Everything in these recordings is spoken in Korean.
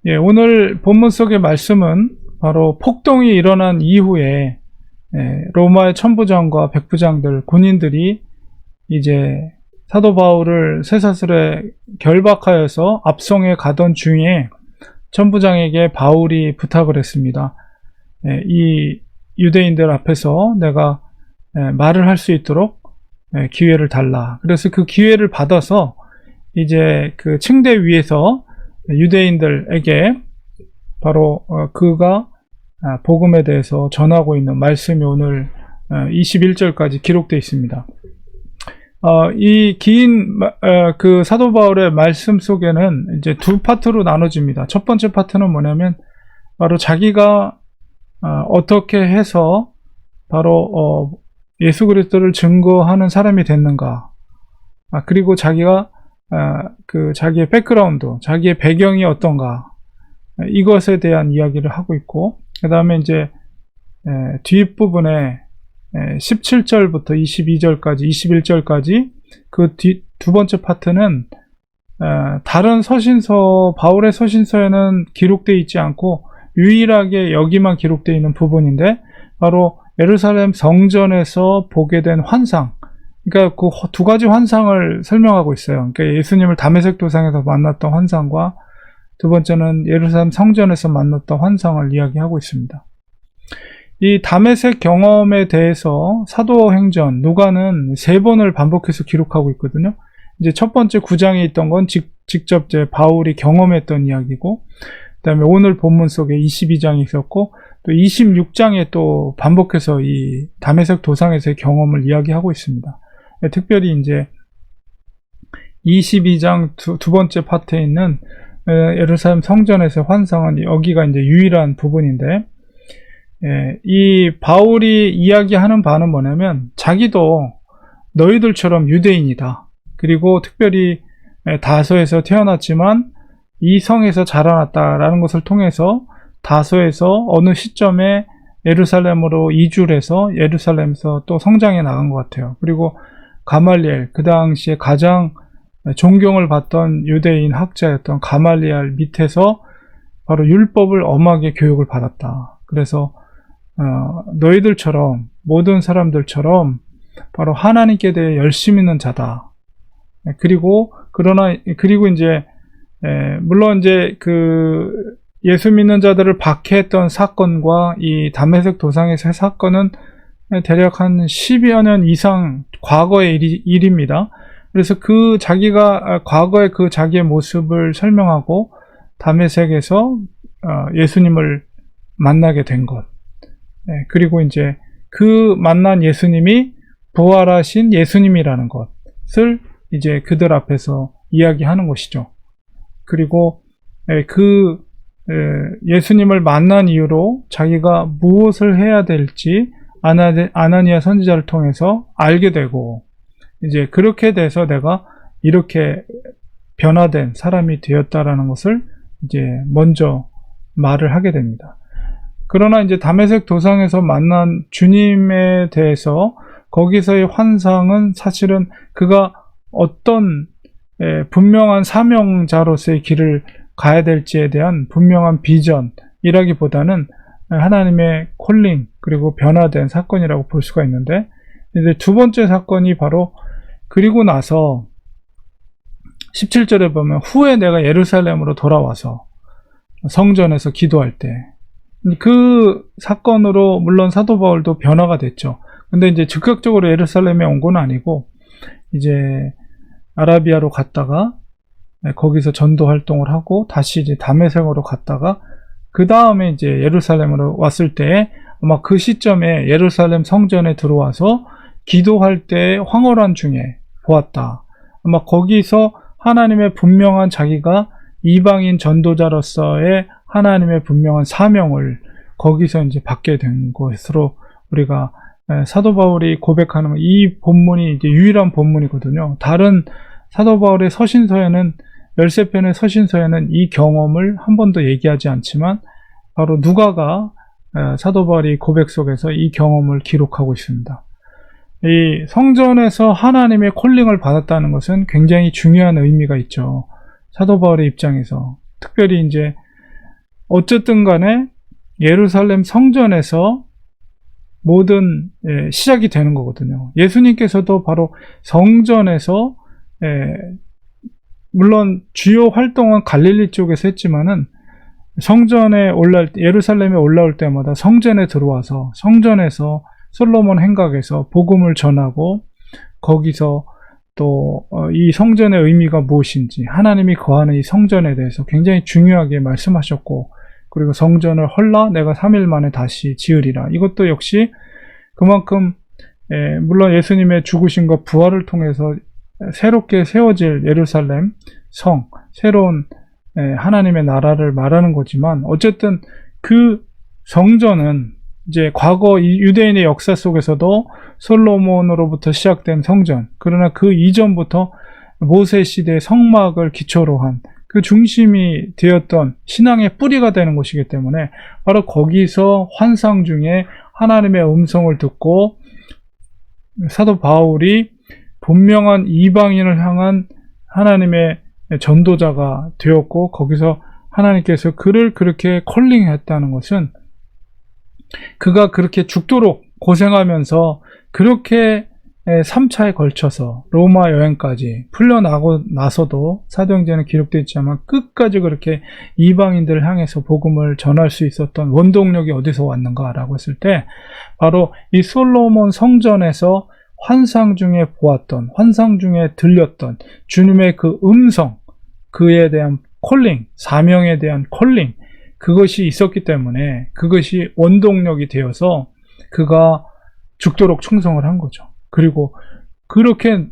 예, 오늘 본문 속의 말씀은 바로 폭동이 일어난 이후에 로마의 천부장과 백부장들, 군인들이 이제 사도 바울을 쇠사슬에 결박하여서 압송해 가던 중에 천부장에게 바울이 부탁을 했습니다. 이 유대인들 앞에서 내가 말을 할 수 있도록 기회를 달라. 그래서 그 기회를 받아서 이제 그 층대 위에서 유대인들에게 바로 그가 복음에 대해서 전하고 있는 말씀이 오늘 21절까지 기록되어 있습니다. 이 긴 그 사도 바울의 말씀 속에는 이제 두 파트로 나눠집니다. 첫 번째 파트는 뭐냐면 바로 자기가 어떻게 해서 바로 예수 그리스도를 증거하는 사람이 됐는가, 그리고 자기가 그 자기의 백그라운드, 자기의 배경이 어떤가, 이것에 대한 이야기를 하고 있고, 그 다음에 이제 뒷부분에 17절부터 22절까지 21절까지 그 두 번째 파트는 다른 서신서, 바울의 서신서에는 기록되어 있지 않고 유일하게 여기만 기록되어 있는 부분인데, 바로 예루살렘 성전에서 보게 된 환상, 그러니까 그 두 가지 환상을 설명하고 있어요. 그러니까 예수님을 다메섹 도상에서 만났던 환상과 두 번째는 예루살렘 성전에서 만났던 환상을 이야기하고 있습니다. 이 다메섹 경험에 대해서 사도행전, 누가는 3번을 반복해서 기록하고 있거든요. 이제 첫 번째 9장에 있던 건 직접 이제 바울이 경험했던 이야기고, 그 다음에 오늘 본문 속에 22장이 있었고, 또 26장에 또 반복해서 이 다메섹 도상에서의 경험을 이야기하고 있습니다. 특별히 이제 22장 두 번째 파트에 있는 예루살렘 성전에서 환상은 여기가 이제 유일한 부분인데, 이 바울이 이야기하는 바는 뭐냐면 자기도 너희들처럼 유대인이다. 그리고 특별히 다소에서 태어났지만 이 성에서 자라났다라는 것을 통해서 다소에서 어느 시점에 예루살렘으로 이주를 해서 예루살렘에서 또 성장해 나간 것 같아요. 그리고 가말리엘, 그 당시에 가장 존경을 받던 유대인 학자였던 가말리엘 밑에서 바로 율법을 엄하게 교육을 받았다. 그래서 너희들처럼, 모든 사람들처럼 바로 하나님께 대해 열심 있는 자다. 그리고 이제 물론 이제 그 예수 믿는 자들을 박해했던 사건과 이 다메섹 도상에서의 사건은 대략 한 10여 년 이상 과거의 일입니다. 그래서 그 자기가 과거의 그 자기의 모습을 설명하고 다메섹에서 예수님을 만나게 된 것, 그리고 이제 그 만난 예수님이 부활하신 예수님이라는 것을 이제 그들 앞에서 이야기하는 것이죠. 그리고 그 예수님을 만난 이후로 자기가 무엇을 해야 될지 아나니아 선지자를 통해서 알게 되고, 이제 그렇게 돼서 내가 이렇게 변화된 사람이 되었다라는 것을 이제 먼저 말을 하게 됩니다. 그러나 이제 다메섹 도상에서 만난 주님에 대해서 거기서의 환상은 사실은 그가 어떤 분명한 사명자로서의 길을 가야 될지에 대한 분명한 비전이라기보다는 하나님의 콜링, 그리고 변화된 사건이라고 볼 수가 있는데, 이제 두 번째 사건이 바로 그리고 나서 17절에 보면 후에 내가 예루살렘으로 돌아와서 성전에서 기도할 때, 그 사건으로 물론 사도 바울도 변화가 됐죠. 근데 이제 즉각적으로 예루살렘에 온 건 아니고 이제 아라비아로 갔다가 거기서 전도 활동을 하고 다시 이제 다메섹으로 갔다가 그 다음에 이제 예루살렘으로 왔을 때 아마 그 시점에 예루살렘 성전에 들어와서 기도할 때 황홀한 중에 보았다. 아마 거기서 하나님의 분명한 자기가 이방인 전도자로서의 하나님의 분명한 사명을 거기서 이제 받게 된 것으로 우리가 사도 바울이 고백하는 이 본문이 이제 유일한 본문이거든요. 다른 사도 바울의 서신서에는 13편의 서신서에는 이 경험을 한 번도 얘기하지 않지만 바로 누가가 사도 바울의 고백 속에서 이 경험을 기록하고 있습니다. 이 성전에서 하나님의 콜링을 받았다는 것은 굉장히 중요한 의미가 있죠. 사도 바울의 입장에서 특별히 이제 어쨌든 간에 예루살렘 성전에서 모든 시작이 되는 거거든요. 예수님께서도 바로 성전에서 물론 주요 활동은 갈릴리 쪽에서 했지만은 예루살렘에 올라올 때마다 성전에 들어와서 성전에서 솔로몬 행각에서 복음을 전하고 거기서 또 이 성전의 의미가 무엇인지 하나님이 거하는 이 성전에 대해서 굉장히 중요하게 말씀하셨고, 그리고 성전을 헐라 내가 3일 만에 다시 지으리라. 이것도 역시 그만큼 물론 예수님의 죽으심과 부활을 통해서 새롭게 세워질 예루살렘 성, 새로운 하나님의 나라를 말하는 거지만, 어쨌든 그 성전은 이제 과거 유대인의 역사 속에서도 솔로몬으로부터 시작된 성전, 그러나 그 이전부터 모세 시대의 성막을 기초로 한 그 중심이 되었던 신앙의 뿌리가 되는 곳이기 때문에, 바로 거기서 환상 중에 하나님의 음성을 듣고 사도 바울이 분명한 이방인을 향한 하나님의 전도자가 되었고, 거기서 하나님께서 그를 그렇게 콜링했다는 것은 그가 그렇게 죽도록 고생하면서 그렇게 3차에 걸쳐서 로마 여행까지 풀려나고 나서도 사도행전에 기록되어 있지만 끝까지 그렇게 이방인들을 향해서 복음을 전할 수 있었던 원동력이 어디서 왔는가라고 했을 때, 바로 이 솔로몬 성전에서 환상 중에 보았던, 환상 중에 들렸던 주님의 그 음성, 그에 대한 콜링, 사명에 대한 콜링, 그것이 있었기 때문에 그것이 원동력이 되어서 그가 죽도록 충성을 한 거죠. 그리고 그렇게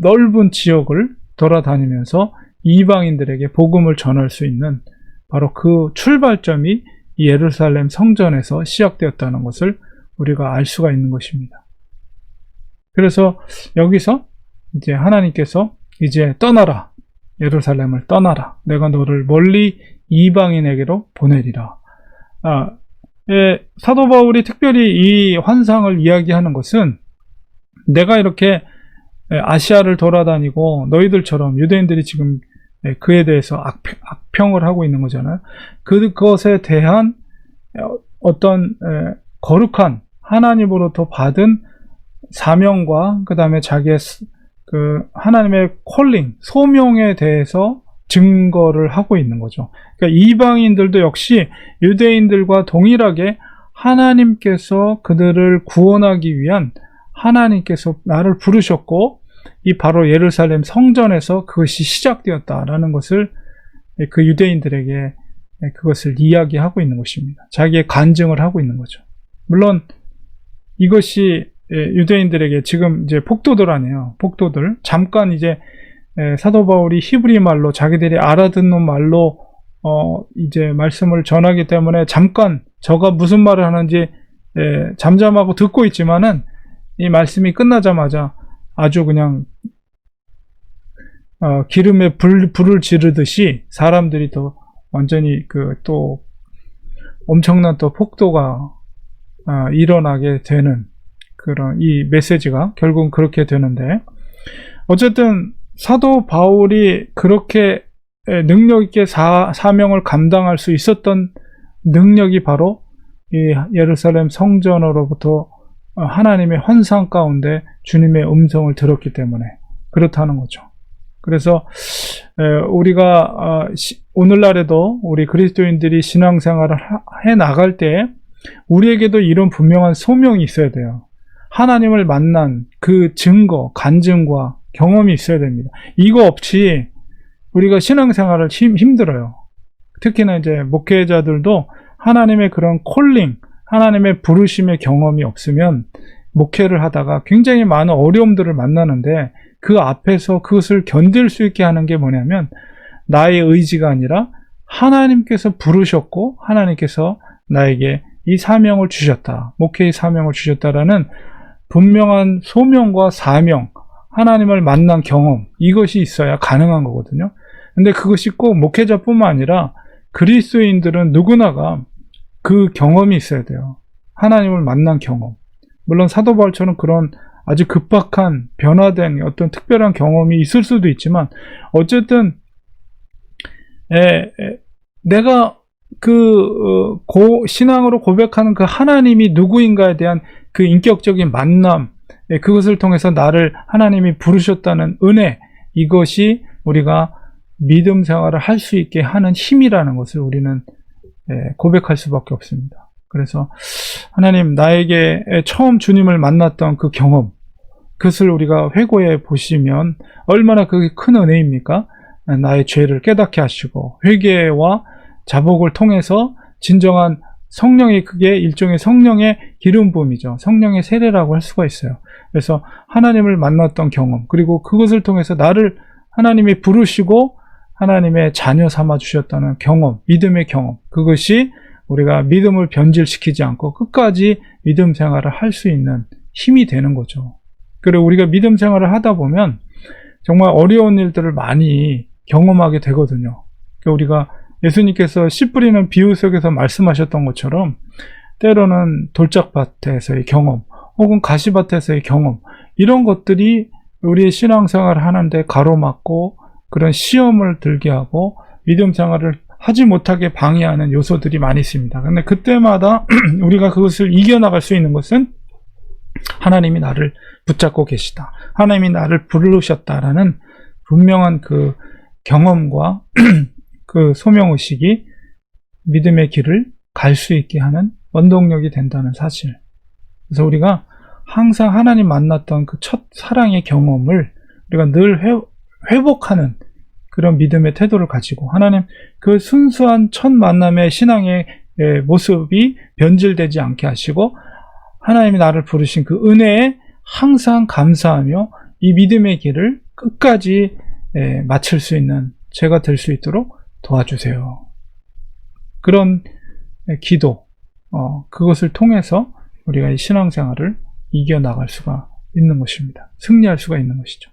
넓은 지역을 돌아다니면서 이방인들에게 복음을 전할 수 있는 바로 그 출발점이 예루살렘 성전에서 시작되었다는 것을 우리가 알 수가 있는 것입니다. 그래서 여기서 이제 하나님께서 이제 떠나라, 예루살렘을 떠나라, 내가 너를 멀리 이방인에게로 보내리라. 사도 바울이 특별히 이 환상을 이야기하는 것은, 내가 이렇게 아시아를 돌아다니고 너희들처럼 유대인들이 지금 그에 대해서 악평을 하고 있는 거잖아요. 그것에 대한 어떤 거룩한 하나님으로부터 받은 사명과 그 다음에 자기의 그 하나님의 콜링, 소명에 대해서 증거를 하고 있는 거죠. 그러니까 이방인들도 역시 유대인들과 동일하게 하나님께서 그들을 구원하기 위한, 하나님께서 나를 부르셨고 이 바로 예루살렘 성전에서 그것이 시작되었다라는 것을 그 유대인들에게 그것을 이야기하고 있는 것입니다. 자기의 간증을 하고 있는 거죠. 물론 이것이 유대인들에게 지금 이제 폭도들 아니에요. 폭도들. 잠깐 이제 사도 바울이 히브리 말로 자기들이 알아듣는 말로 이제 말씀을 전하기 때문에 잠깐 저가 무슨 말을 하는지 잠잠하고 듣고 있지만은 이 말씀이 끝나자마자 아주 그냥 기름에 불을 지르듯이 사람들이 또 완전히 또 엄청난 또 폭도가 일어나게 되는 그런 이 메시지가 결국은 그렇게 되는데, 어쨌든 사도 바울이 그렇게 능력 있게 사명을 감당할 수 있었던 능력이 바로 이 예루살렘 성전으로부터 하나님의 환상 가운데 주님의 음성을 들었기 때문에 그렇다는 거죠. 그래서 우리가 오늘날에도 우리 그리스도인들이 신앙생활을 해 나갈 때 우리에게도 이런 분명한 소명이 있어야 돼요. 하나님을 만난 그 증거, 간증과 경험이 있어야 됩니다. 이거 없이 우리가 신앙생활을 힘들어요. 특히나 이제 목회자들도 하나님의 그런 콜링, 하나님의 부르심의 경험이 없으면 목회를 하다가 굉장히 많은 어려움들을 만나는데, 그 앞에서 그것을 견딜 수 있게 하는 게 뭐냐면 나의 의지가 아니라 하나님께서 부르셨고 하나님께서 나에게 이 사명을 주셨다, 목회의 사명을 주셨다라는 분명한 소명과 사명, 하나님을 만난 경험, 이것이 있어야 가능한 거거든요. 근데 그것이 꼭 목회자뿐만 아니라 그리스도인들은 누구나가 그 경험이 있어야 돼요. 하나님을 만난 경험. 물론 사도 바울처럼 그런 아주 급박한 변화된 어떤 특별한 경험이 있을 수도 있지만, 어쨌든 내가 신앙으로 고백하는 그 하나님이 누구인가에 대한 그 인격적인 만남, 그것을 통해서 나를 하나님이 부르셨다는 은혜, 이것이 우리가 믿음 생활을 할 수 있게 하는 힘이라는 것을 우리는 고백할 수밖에 없습니다. 그래서 하나님, 나에게 처음 주님을 만났던 그 경험, 그것을 우리가 회고해 보시면 얼마나 그게 큰 은혜입니까? 나의 죄를 깨닫게 하시고 회개와 자복을 통해서 진정한 성령의, 그게 일종의 성령의 기름 부음이죠. 성령의 세례라고 할 수가 있어요. 그래서 하나님을 만났던 경험, 그리고 그것을 통해서 나를 하나님이 부르시고 하나님의 자녀 삼아 주셨다는 경험, 믿음의 경험, 그것이 우리가 믿음을 변질시키지 않고 끝까지 믿음 생활을 할 수 있는 힘이 되는 거죠. 그리고 우리가 믿음 생활을 하다 보면 정말 어려운 일들을 많이 경험하게 되거든요. 우리가 예수님께서 씨 뿌리는 비유 속에서 말씀하셨던 것처럼 때로는 돌짝밭에서의 경험, 혹은 가시밭에서의 경험, 이런 것들이 우리의 신앙생활을 하는데 가로막고 그런 시험을 들게 하고 믿음 생활을 하지 못하게 방해하는 요소들이 많이 있습니다. 근데 그때마다 우리가 그것을 이겨나갈 수 있는 것은 하나님이 나를 붙잡고 계시다, 하나님이 나를 부르셨다라는 분명한 그 경험과 그 소명의식이 믿음의 길을 갈 수 있게 하는 원동력이 된다는 사실. 그래서 우리가 항상 하나님 만났던 그 첫 사랑의 경험을 우리가 늘 회복하는 그런 믿음의 태도를 가지고, 하나님 그 순수한 첫 만남의 신앙의 모습이 변질되지 않게 하시고 하나님이 나를 부르신 그 은혜에 항상 감사하며 이 믿음의 길을 끝까지 마칠 수 있는 제가 될 수 있도록 도와주세요. 그런 기도, 그것을 통해서 우리가 이 신앙생활을 이겨나갈 수가 있는 것입니다. 승리할 수가 있는 것이죠.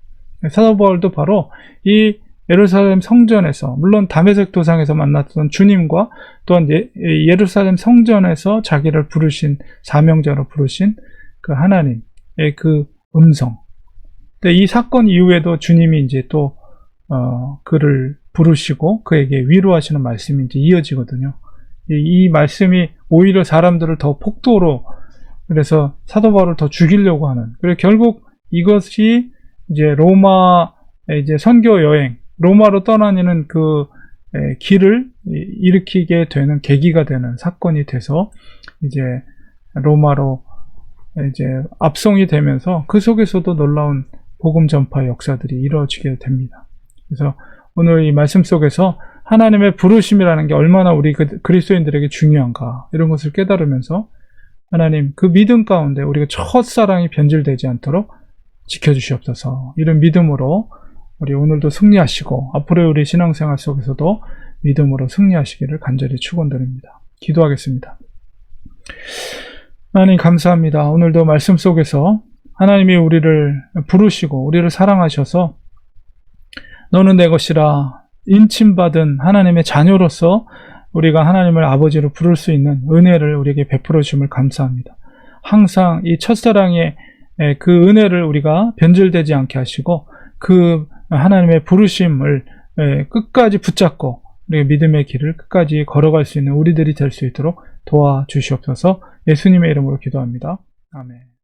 사도 바울도 바로 이 예루살렘 성전에서, 물론 다메섹 도상에서 만났던 주님과 또한 예루살렘 성전에서 자기를 부르신, 사명자로 부르신 그 하나님의 그 음성. 근데 이 사건 이후에도 주님이 이제 또 그를 부르시고 그에게 위로하시는 말씀이 이제 이어지거든요. 이 말씀이 오히려 사람들을 더 폭도로, 그래서 사도 바울을 더 죽이려고 하는, 그리고 결국 이것이 이제 로마 이제 선교 여행, 로마로 떠나는 그 길을 일으키게 되는 계기가 되는 사건이 돼서 이제 로마로 이제 압송이 되면서 그 속에서도 놀라운 복음 전파 역사들이 이루어지게 됩니다. 그래서 오늘 이 말씀 속에서 하나님의 부르심이라는 게 얼마나 우리 그리스도인들에게 중요한가, 이런 것을 깨달으면서 하나님 그 믿음 가운데 우리가 첫사랑이 변질되지 않도록 지켜주시옵소서. 이런 믿음으로 우리 오늘도 승리하시고 앞으로의 우리 신앙생활 속에서도 믿음으로 승리하시기를 간절히 축원드립니다. 기도하겠습니다. 하나님 감사합니다. 오늘도 말씀 속에서 하나님이 우리를 부르시고 우리를 사랑하셔서 너는 내 것이라 인침받은 하나님의 자녀로서 우리가 하나님을 아버지로 부를 수 있는 은혜를 우리에게 베풀어 주심을 감사합니다. 항상 이 첫사랑의 그 은혜를 우리가 변질되지 않게 하시고 그 하나님의 부르심을 끝까지 붙잡고 우리의 믿음의 길을 끝까지 걸어갈 수 있는 우리들이 될 수 있도록 도와주시옵소서. 예수님의 이름으로 기도합니다. 아멘.